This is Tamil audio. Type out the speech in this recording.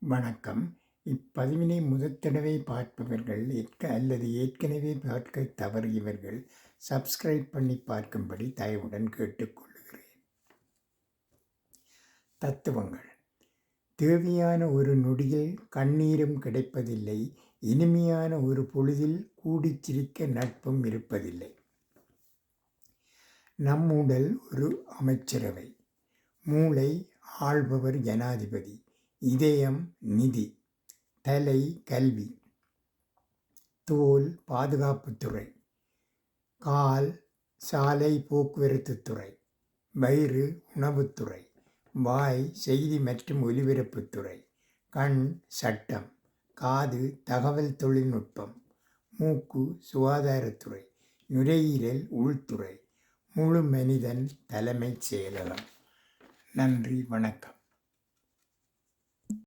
வணக்கம். இப்பதிவினை முதற்தடவை பார்ப்பவர்கள் அல்லது ஏற்கனவே பார்க்க தவறியவர்கள் சப்ஸ்கிரைப் பண்ணி பார்க்கும்படி தயவுடன் கேட்டுக்கொள்கிறேன். தத்துவங்கள். தேவையான ஒரு நொடியில் கண்ணீரும் கிடைப்பதில்லை. இனிமையான ஒரு பொழுதில் கூடிச் சிரிக்க நட்பும் இருப்பதில்லை. நம் உடல் ஒரு அமைச்சரவை. மூளை ஆள்பவர் ஜனாதிபதி. இதயம் நிதி. தலை கல்வி. தோல் பாதுகாப்புத்துறை. கால் சாலை போக்குவரத்துத்துறை. வயிறு உணவுத்துறை. வாய் செய்தி மற்றும் ஒலிபரப்புத்துறை. கண் சட்டம். காது தகவல் தொழில்நுட்பம். மூக்கு சுகாதாரத்துறை. நுரையீரல் உள்துறை. முழு மனிதன் தலைமைச் செயலகம். நன்றி, வணக்கம்.